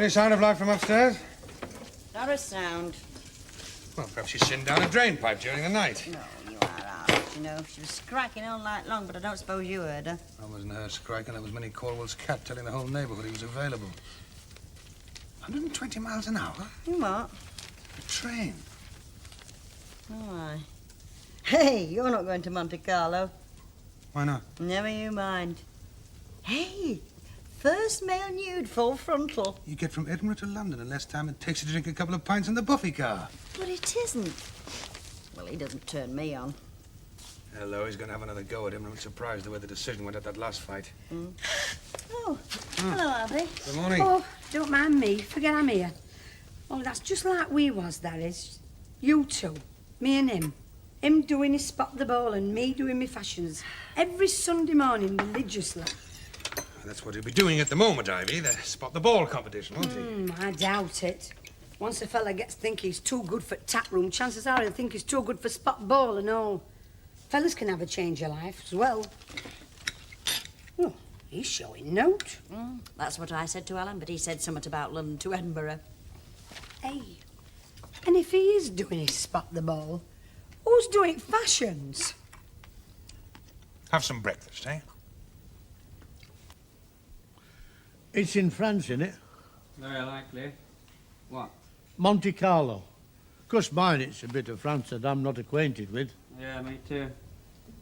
Any sign of life from upstairs? Not a sound. Well, perhaps she sent down a drain pipe during the night. No, you are out. You know, she was scracking all night long, but I don't suppose you heard her. That wasn't her striking. That was Minnie Caldwell's cat telling the whole neighborhood he was available. 120 miles an hour? What? A train. Oh, aye. Hey, you're not going to Monte Carlo. Why not? Never you mind. Hey, first male nude, full frontal. You get from Edinburgh to London in less time than it takes you to drink a couple of pints in the Buffy car. But it isn't. Well, he doesn't turn me on. Hello, he's going to have another go at him. I'm surprised the way the decision went at that last fight. Oh, Hello, Abby. Good morning. oh, don't mind me. Forget I'm here. Oh, that's just like we was, that is. You two, me and him. Him doing his spot the ball and me doing me fashions. Every Sunday morning, religiously. That's what he'll be doing at the moment, Ivy. The spot the ball competition, won't he? I doubt it. Once a fella gets to think he's too good for tap room, chances are he'll think he's too good for spot ball and all. Fellas can have a change of life as well. Oh, he's showing note. That's what I said to Alan, but he said something about London to Edinburgh. Hey, and if he is doing his spot the ball, who's doing fashions? Have some breakfast, eh? It's in France, isn't it? Very likely. What? Monte Carlo. Course mine, it's a bit of France that I'm not acquainted with. Yeah, me too.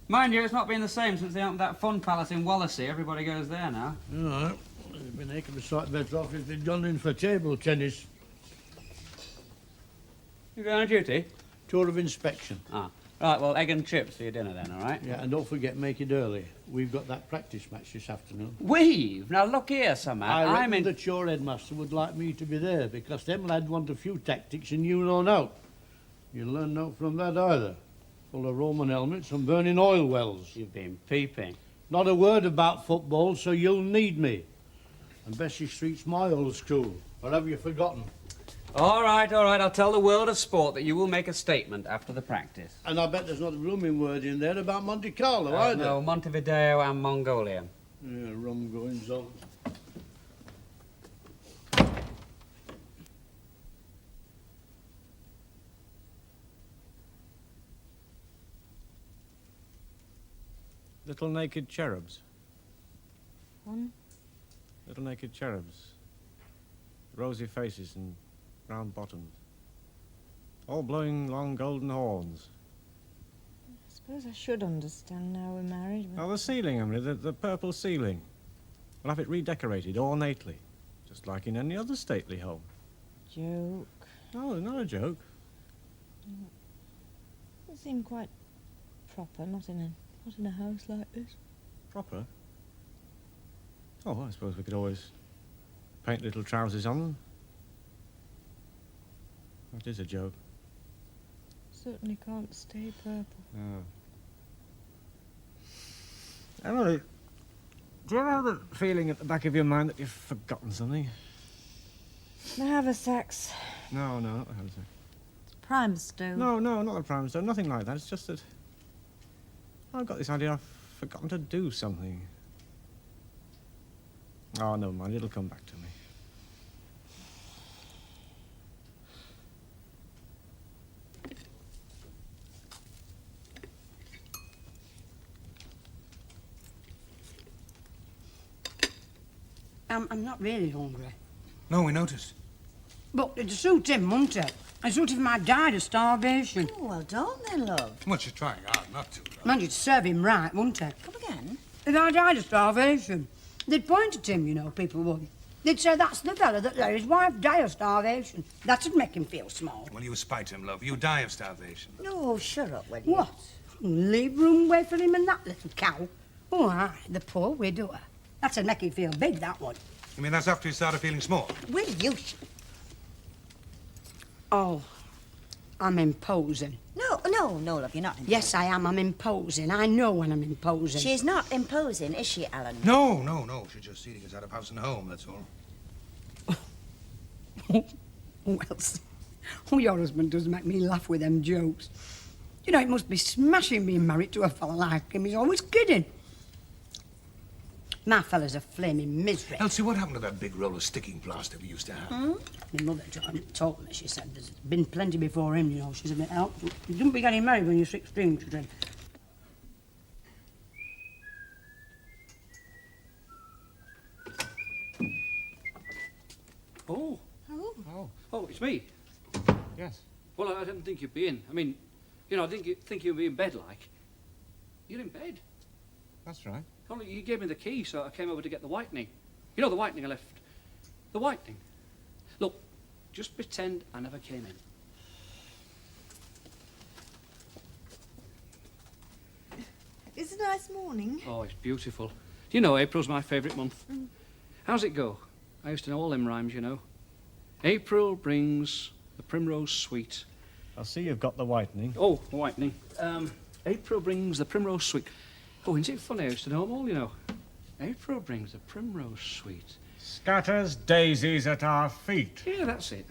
Mind you, it's not been the same since they opened that fun palace in Wallasey. Everybody goes there now. All right. It's been a heck of a sight better off if they'd gone in for table tennis. You going on duty? Tour of inspection. Ah. Right, well, egg and chips for your dinner then, all right? Yeah, and don't forget, make it early. We've got that practice match this afternoon. We've? Now, look here, Summer. I reckon I'm in... that your headmaster would like me to be there because them lads want a few tactics and you know out. You'll learn no from that either. Full of Roman helmets and burning oil wells. You've been peeping. Not a word about football, so you'll need me. And Bessie Street's my old school. Or have you forgotten? All right. I'll tell the world of sport that you will make a statement after the practice. And I bet there's not a blooming word in there about Monte Carlo either. No, Montevideo and Mongolia. Yeah, rum goings on. Little naked cherubs. One? Little naked cherubs. Rosy faces and round bottoms. All blowing long golden horns. I suppose I should understand now we're married. But... Oh, the ceiling, Emily, the purple ceiling. We'll have it redecorated ornately, just like in any other stately home. Joke. No, not a joke. It seemed quite proper, not in a house like this. Proper? Oh, I suppose we could always paint little trousers on them. That is a joke. Certainly can't stay purple. Oh. Emily, do you ever have the feeling at the back of your mind that you've forgotten something? The haversacks. No, not the haversack. Prime stone. No, not the prime stone, nothing like that. It's just that I've got this idea I've forgotten to do something. Oh, never mind, it'll come back to me. I'm not really hungry. No, we noticed. But it'd suit him, wouldn't it? It'd suit him if I died of starvation. Oh, well, don't then, love. Well, she's trying hard not to, though. Man, you'd serve him right, wouldn't it? Come again? If I died of starvation, they'd point at him, you know, people would. They'd say, that's the fella that let his wife die of starvation. That'd make him feel small. Well, you spite him, love. You die of starvation. No, shut up, will you? What? Leave room away for him and that little cow? Oh, aye, the poor widower. That'd make him feel big, that would. You mean that's after you started feeling small? Will you? Oh, I'm imposing. No, love, you're not imposing. Yes, I am. I'm imposing. I know when I'm imposing. She's not imposing, is she, Alan? No. She's just eating us out of house and home, that's all. Well, your husband does make me laugh with them jokes. You know, it must be smashing being married to a fella like him. He's always kidding. My fella's a flaming misery. Elsie, what happened to that big roll of sticking plaster we used to have? My mother told me, she said, there's been plenty before him, you know. She's a bit out. You don't be getting married when you're 16, she said. Oh. Oh. Oh, it's me. Yes. Well, I didn't think you'd be in. I mean, you know, I didn't think you'd be in bed, like. You're in bed. That's right. Only you gave me the key, so I came over to get the whitening. You know the whitening I left? The whitening. Look, just pretend I never came in. It's a nice morning. Oh, it's beautiful. Do you know April's my favourite month? How's it go? I used to know all them rhymes, you know. April brings the primrose sweet. I'll see you've got the whitening. Oh, the whitening. April brings the primrose sweet. Oh, isn't it funny? I used to know them all, you know. April brings the primrose sweet. Scatters daisies at our feet. Yeah, that's it.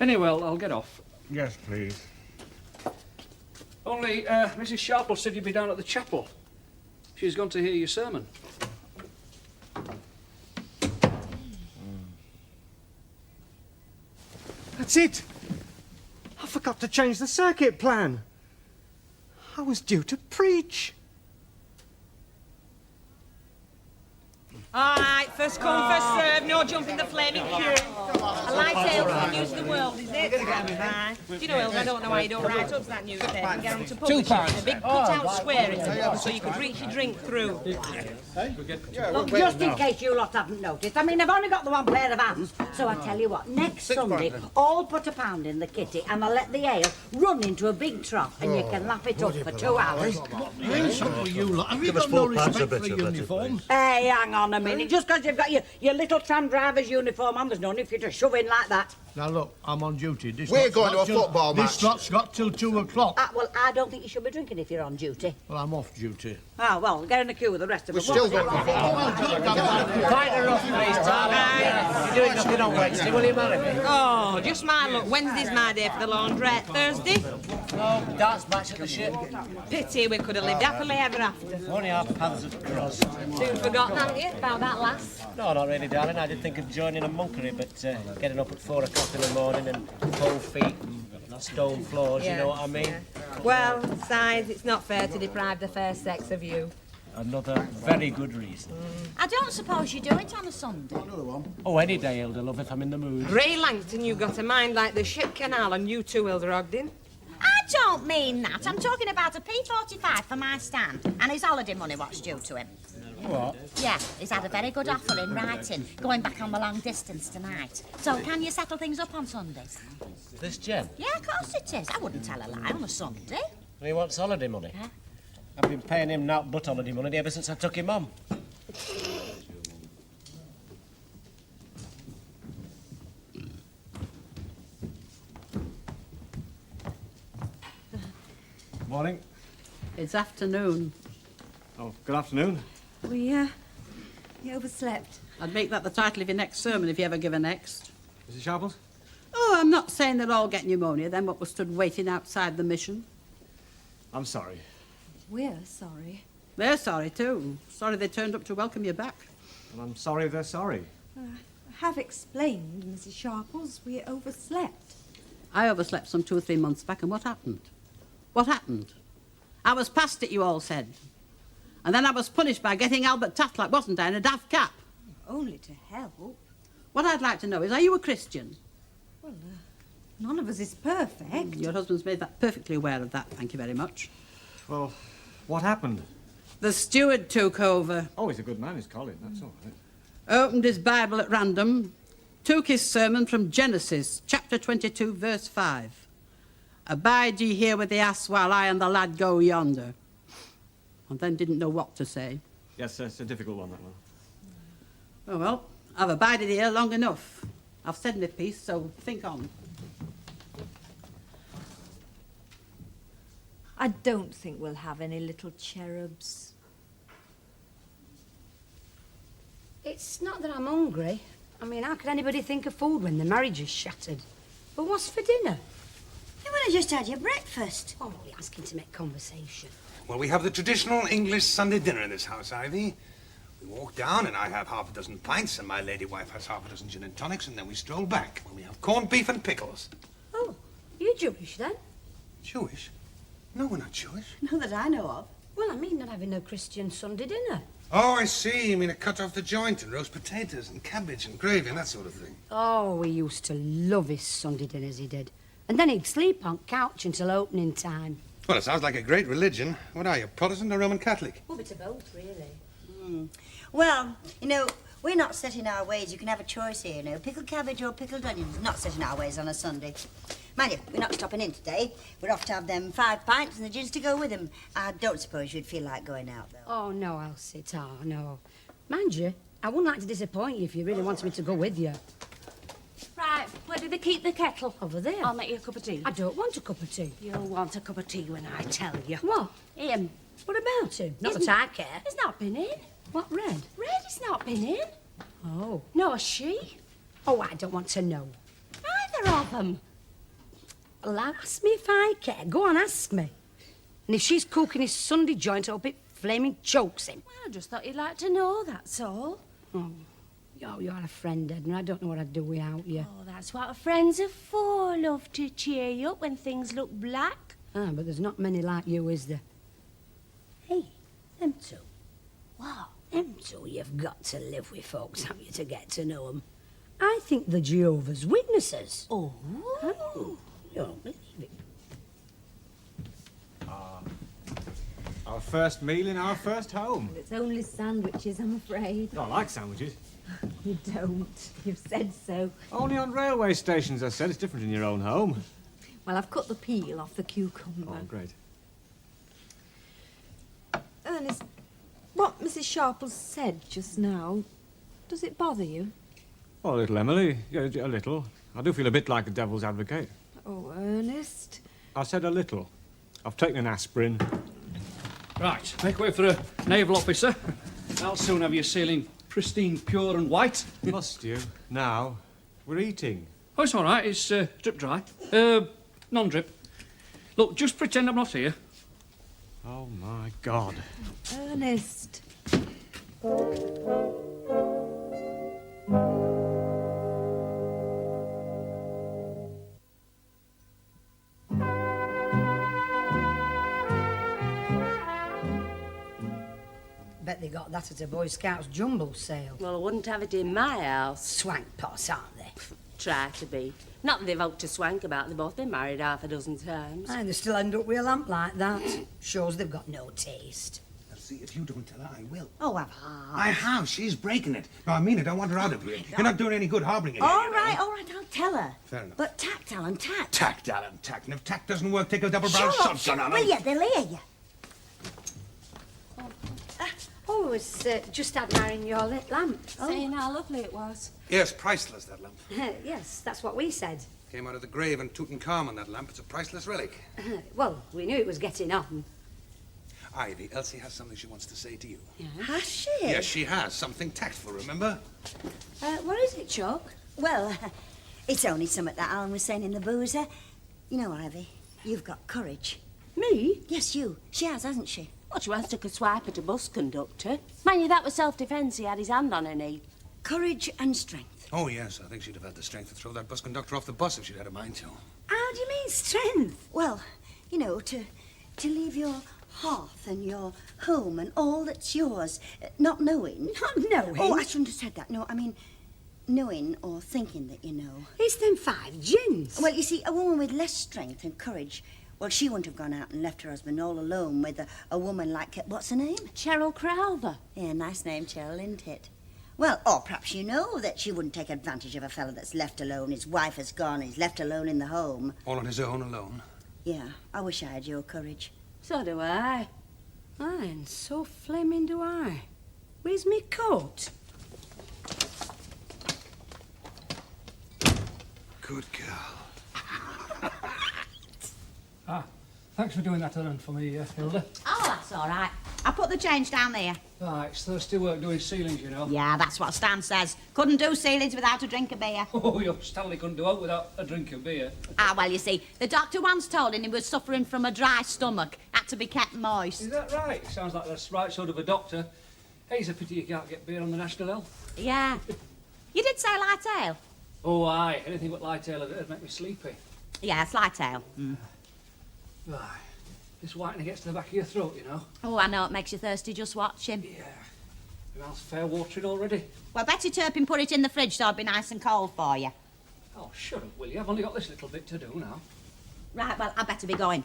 Anyway, I'll get off. Yes, please. Only, Mrs. Sharple said you'd be down at the chapel. She's gone to hear your sermon. That's it! I forgot to change the circuit plan. I was due to preach. All right, first come, first serve. No jumping the flaming queue. A light ale for the news of the world, is it? Right. Do you know, Elder, I don't know why you don't write up that newspaper and get them to publish it in a big cut-out square in the bottom so you could reach your drink through. Look, just in case you lot haven't noticed, I mean, I've only got the one pair of hands, so I tell you what, next Sunday, all put a pound in the kitty and I'll let the ale run into a big trough and you can lap it up for 2 hours. What's up with you lot? Have you got no respect for uniform? Hey, hang on a minute, just because you've got your little tram driver's uniform on, there's no need for you to shove in like that. Now look, I'm on duty. We're going to a football match. This lot's got till 2 o'clock. Well, I don't think you should be drinking if you're on duty. Well, I'm off duty. Oh, well, get in the queue with the rest of us. We're still going Fight her off, please, darling. You're doing nothing on Wednesday, will you marry me? Oh, just my luck. Wednesday's my day for the laundrette. Thursday? Oh, dance match at the ship. Pity we could have lived happily ever after. Only our paths have crossed. Soon forgotten, haven't you, about that lass? No, not really, darling. I did think of joining a monkery, but getting up at 4 o'clock in the morning and cold feet and stone floors, you know what I mean? Well, besides, it's not fair to deprive the fair sex of you. Another very good reason. I don't suppose you do it on a Sunday. Oh, any day, Elder Love, if I'm in the mood. Ray Langton, you got a mind like the ship canal, and you too, Elder Ogden. I don't mean that. I'm talking about a P45 for my stand and his holiday money what's due to him. What? Yeah, he's had a very good offer in writing, going back on the long distance tonight. So can you settle things up on Sundays? This gent? Yeah, of course it is. I wouldn't tell a lie on a Sunday. He wants holiday money. Yeah. I've been paying him naught but holiday money ever since I took him on. Morning. It's afternoon. Oh, good afternoon. We overslept. I'd make that the title of your next sermon if you ever give a next. Mrs. Sharples? Oh, I'm not saying they'll all get pneumonia, then what was stood waiting outside the mission. I'm sorry. We're sorry. They're sorry, too. Sorry they turned up to welcome you back. And I'm sorry they're sorry. I have explained, Mrs. Sharples, we overslept. I overslept some 2 or 3 months back, and what happened? What happened? I was past it, you all said. And then I was punished by getting Albert Tatlock, wasn't I, in a daft cap? Only to help. What I'd like to know is, are you a Christian? Well, none of us is perfect. Your husband's made that perfectly aware of that, thank you very much. Well, what happened? The steward took over, Oh, he's a good man, he's Colin, that's all right. opened his Bible at random, took his sermon from Genesis, chapter 22, verse 5. Abide ye here with the ass while I and the lad go yonder. And then didn't know what to say. Yes, it's a difficult one, that one. Oh, well, I've abided here long enough. I've said my piece, so think on. I don't think we'll have any little cherubs. It's not that I'm hungry. I mean, how could anybody think of food when the marriage is shattered? But what's for dinner? You would have just had your breakfast. Oh, you're asking to make conversation. Well, we have the traditional English Sunday dinner in this house, Ivy. We walk down, and I have half a dozen pints, and my lady wife has half a dozen gin and tonics, and then we stroll back, when we have corned beef and pickles. Oh, you Jewish then? Jewish? No, we're not Jewish. Not that I know of. Well, I mean not having no Christian Sunday dinner. Oh, I see. You mean a cut off the joint and roast potatoes and cabbage and gravy and that sort of thing. Oh, he used to love his Sunday dinners, he did. And then he'd sleep on couch until opening time. Well, it sounds like a great religion. What are you, Protestant or Roman Catholic? Well, it's a both, really. Well, you know, we're not set in our ways. You can have a choice here, you know. Pickled cabbage or pickled onions. Not set in our ways on a Sunday. Mind you, we're not stopping in today. We're off to have them 5 pints and the gins to go with them. I don't suppose you'd feel like going out, though. Oh, no, Elsie, no. Mind you, I wouldn't like to disappoint you if you really wanted me to go with you. Right, where do they keep the kettle? Over there. I'll make you a cup of tea. I don't want a cup of tea. You'll want a cup of tea when I tell you. What? Him. What about him? Not Isn't- that I care. He's not been in. What, Red? Red has not been in. Oh. Nor she. Oh, I don't want to know. Neither of them. Well, ask me if I care. Go on, ask me. And if she's cooking his Sunday joint, I hope it flaming chokes him. Well, I just thought you'd like to know, that's all. Oh, you're a friend, Edna. I don't know what I'd do without you. Oh, that's what friends are for, love, to cheer you up when things look black. Ah, but there's not many like you, is there? Hey, them two. What? Them two, you've got to live with folks, haven't you, to get to know them. I think they're Jehovah's Witnesses. Oh. You don't believe it. Our first meal in our first home. It's only sandwiches, I'm afraid. I like sandwiches. You don't. You've said so. Only on railway stations, I said. It's different in your own home. Well, I've cut the peel off the cucumber. Oh, great. Ernest, what Mrs. Sharple said just now, does it bother you? Oh, a little, Emily. Yeah, a little. I do feel a bit like a devil's advocate. Oh, Ernest. I said a little. I've taken an aspirin. Right, make way for a naval officer. I'll soon have you sailing pristine, pure and white. Must you? Now? We're eating. Oh, it's all right. It's drip dry. Non-drip. Look, just pretend I'm not here. Oh, my God. Ernest. Bet they got that at a Boy Scouts jumble sale. Well, I wouldn't have it in my house. Swank pots, aren't they? Try to be. Not that they've ought to swank about. They've both been married half a dozen times. And they still end up with a lamp like that. Shows they've got no taste. See, if you don't tell her, I will. Oh, have I have. She's breaking it. No, I mean it. I want her out of here. You're not doing any good harbouring it. All right, I'll tell her. Fair enough. But tact, Alan, tact. Tact, Alan, tact. And if tact doesn't work, take a double-barreled shotgun on her. Will you? They'll hear you. Oh, it's just admiring your lit lamp. Saying how lovely it was. Yes, priceless, that lamp. Yes, that's what we said. Came out of the grave in Tutankhamun, that lamp. It's a priceless relic. Well, we knew it was getting on. Ivy, Elsie has something she wants to say to you. Has she? Yes, she has. Something tactful, remember? What is it, Chuck? Well, it's only something that Alan was saying in the boozer. You know, Ivy, you've got courage. Me? Yes, you. She has, hasn't she? Well, she once took a swipe at a bus conductor. Mind you, that was self-defence. He had his hand on her knee. Courage and strength. Oh, yes. I think she'd have had the strength to throw that bus conductor off the bus if she'd had a mind to. How do you mean strength? Well, you know, to leave your hearth and your home and all that's yours, not knowing. Not knowing? Oh, I shouldn't have said that. No, I mean knowing or thinking that you know. It's them 5 gins. Well, you see, a woman with less strength and courage, well, she wouldn't have gone out and left her husband all alone with a woman like, what's her name? Cheryl Crowther. Yeah, nice name, Cheryl, isn't it? Well, or perhaps you know that she wouldn't take advantage of a fella that's left alone. His wife has gone, he's left alone in the home. All on his own, alone. Yeah, I wish I had your courage. So do I. Aye, and so flaming do I. Where's me coat? Good girl. Thanks for doing that errand for me, Hilda. Oh, that's all right. I put the change down there. Right, it's thirsty work doing ceilings, you know. Yeah, that's what Stan says. Couldn't do ceilings without a drink of beer. Oh, your Stanley couldn't do out without a drink of beer. Ah, well, you see, the doctor once told him he was suffering from a dry stomach. Had to be kept moist. Is that right? Sounds like the right sort of a doctor. Hey, it's a pity you can't get beer on the National L. Yeah. You did say light ale? Oh, aye. Anything but light ale would make me sleepy. Yeah, it's light ale. Aye. This whitening gets to the back of your throat, you know. Oh, I know, it makes you thirsty just watching. Yeah. Your mouth's fair watering already. Well, Betty Turpin put it in the fridge so it'd be nice and cold for you. Oh, shut up, will you? I've only got this little bit to do now. Right, well, I better be going.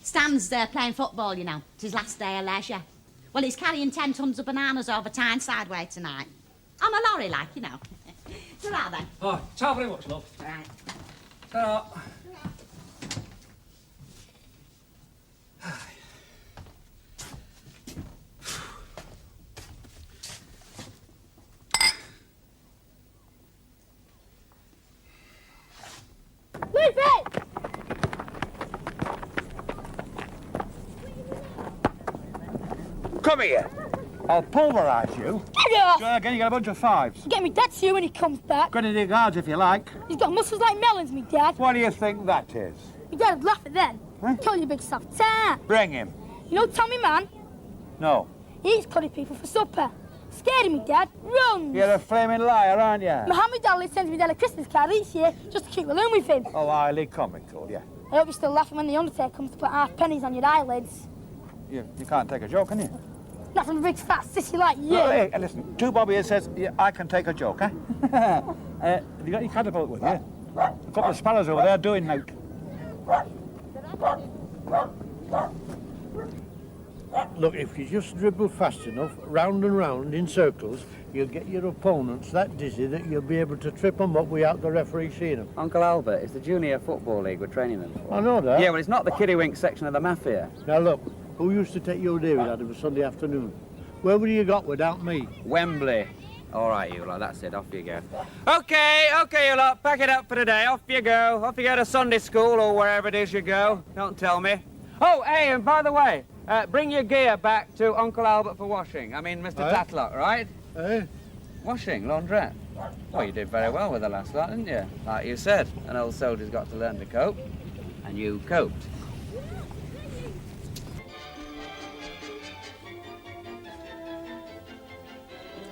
Stan's playing football, you know. It's his last day of leisure. Well, he's carrying 10 tons of bananas over Tyneside way tonight. On a lorry, like, you know. Ta-ra, then. Oh, ta very much, love. Right. Ta-ra. Leave it! Come here. I'll pulverise you. Get off! Try again, you get a bunch of fives. Get me dad to you when he comes back. Go into the guards if you like. He's got muscles like melons, me dad. What do you think that is? Me dad would laugh at then. Huh? Call you big soft tart. Bring him. You know Tommy Man? No. He eats curry people for supper. Scared of me, Dad. Runs. You're a flaming liar, aren't you? Mohammed Ali sends me dad a Christmas card each year just to keep alone with him. Oh, highly comical, yeah. I hope you're still laughing when the Undertaker comes to put half pennies on your eyelids. You can't take a joke, can you? Not from a big fat sissy like you. Oh, hey, listen, two Bobby here says I can take a joke, eh? Have you got your catapult with you? A couple of sparrows over there doing note. Look, if you just dribble fast enough, round and round in circles, you'll get your opponents that dizzy that you'll be able to trip them up without the referee seeing them. Uncle Albert, it's the Junior Football League we're training them for. I know that. Yeah, well, it's not the kiddywink section of the Mafia. Now look, who used to take your David out of a Sunday afternoon? Where would you got without me? Wembley. All right, you lot, that's it. Off you go. Okay, you lot, pack it up for today. Off you go. Off you go to Sunday school or wherever it is you go. Don't tell me. Oh, hey, and by the way, bring your gear back to Uncle Albert for washing. I mean, Mr. Tatlock, right? Washing, laundrette. Well, you did very well with the last lot, didn't you? Like you said, an old soldier's got to learn to cope. And you coped.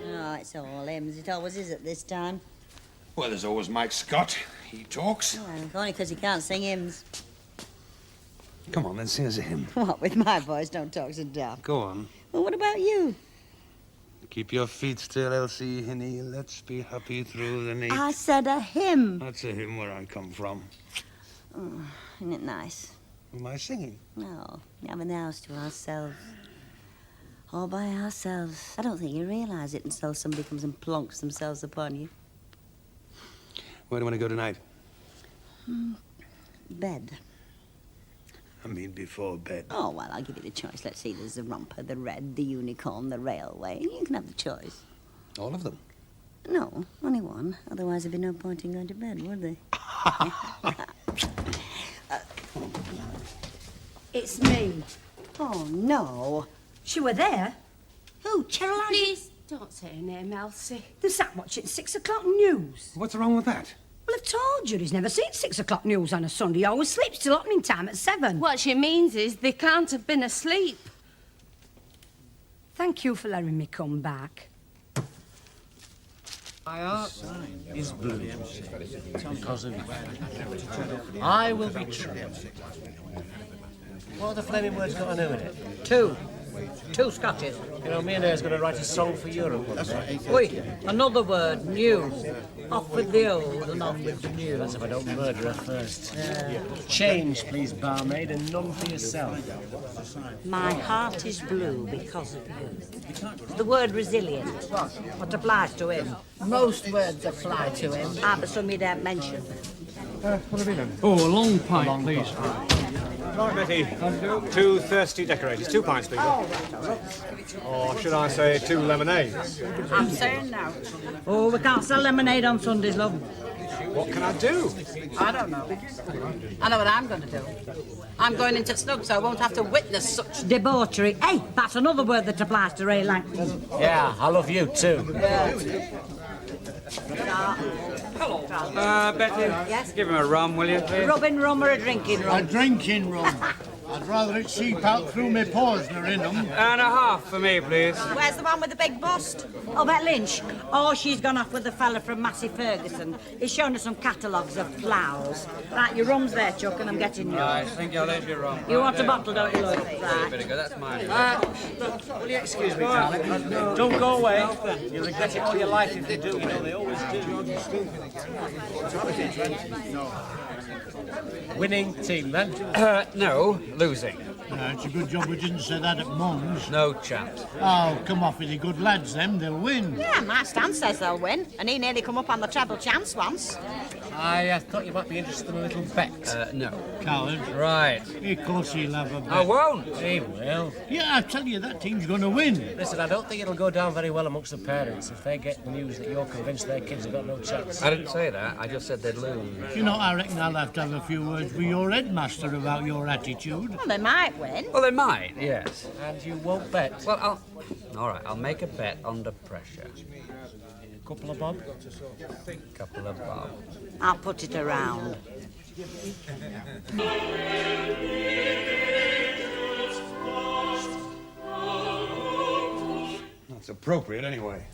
Oh, it's all him, as it always is at this time. Well, there's always Mike Scott. He talks. Well, only because he can't sing hymns. Come on, then, sing us a hymn. What, with my voice, don't talk so daft. Go on. Well, what about you? Keep your feet still, Elsie, hinny. Let's be happy through the night. I said a hymn. That's a hymn where I come from. Oh, isn't it nice? Am I singing? No, having the house to ourselves. All by ourselves. I don't think you realise it until somebody comes and plonks themselves upon you. Where do you want to go tonight? Bed. I mean, before bed. Oh, well, I'll give you the choice. Let's see, there's the romper, the red, the unicorn, the railway. You can have the choice. All of them? No, only one. Otherwise, there'd be no point in going to bed, would there? It's me. Oh, no. She were there. Who, Cheryl? Please don't say her name, Elsie. They sat watching 6 o'clock news. What's wrong with that? Well, I've told you, he's never seen 6 o'clock news on a Sunday. He always sleeps till opening time at 7. What she means is they can't have been asleep. Thank you for letting me come back. My heart is blue because of you. I will be true. What are the flaming words got to do with it? Two Scotches. You know, me and her's going to write a song for Europe. That's right. Wait, another word, new. Off with the old and on with the new. That's if I don't murder her first. Change, please, barmaid, and none for yourself. My heart is blue because of you. The word resilient. What applies to him? Most words apply to him. Ah, but some you don't mention. What have you done? Oh, a long pint, please. Right, Betty. 2 thirsty decorators. 2 pints, please. Or should I say 2 lemonades? I'm saying now. Oh, we can't sell lemonade on Sundays, love. What can I do? I don't know. I know what I'm going to do. I'm going into snug so I won't have to witness such debauchery. Hey, that's another word that applies to Ray Langton. Yeah, I love you too. Hello. Betty. Yes? Give him a rum, will you, please? Rubbing rum or a drinking rum? A drinking rum. I'd rather it seep out through my pores nor in 'em. And a half for me, please. Where's the one with the big bust? Oh, Bet Lynch. Oh, she's gone off with the fella from Massey Ferguson. He's shown us some catalogues of flowers. Right, your rum's there, Chuck, and I'm getting yours. I think I'll leave you wrong. You want a bottle, don't you, Lloyd? Right. That's mine. Will you excuse me, darling? Don't go away. You'll regret it all your life if you do. You know, they always do. Winning team, then? No, losing. It's a good job we didn't say that at Mum's. No chance. Oh, come off with the good lads, them. They'll win. Yeah, my Stan says they'll win, and he nearly come up on the treble chance once. I thought you might be interested in a little bet. No. Coward. Right. Of course he'll have a bet. I won't. He will. Yeah, I tell you, that team's going to win. Listen, I don't think it'll go down very well amongst the parents if they get news that you're convinced their kids have got no chance. I didn't say that. I just said they'd lose. You know, I reckon I'll have to have a few words with your headmaster about your attitude. Well, they might win. Well, they might, yes. And you won't bet? Well, all right, I'll make a bet under pressure. Couple of bob? Couple of bob. I'll put it around. That's appropriate, anyway.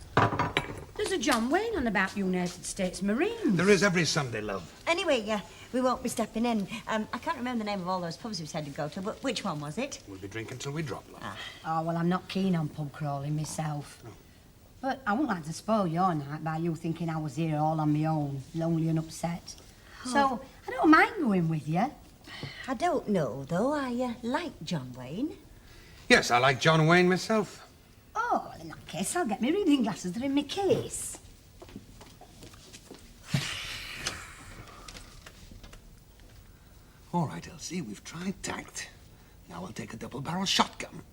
There's a John Wayne on about United States Marines. There is every Sunday, love. Anyway, we won't be stepping in. I can't remember the name of all those pubs we said to go to, but which one was it? We'll be drinking till we drop, love. Oh, well, I'm not keen on pub crawling myself. But I wouldn't like to spoil your night by you thinking I was here all on my own, lonely and upset. So, I don't mind going with you. I don't know, though. I like John Wayne. Yes, I like John Wayne myself. Oh, well, in that case, I'll get my reading glasses. They're in my case. All right, Elsie, we've tried tact. Now we'll take a double-barrel shotgun.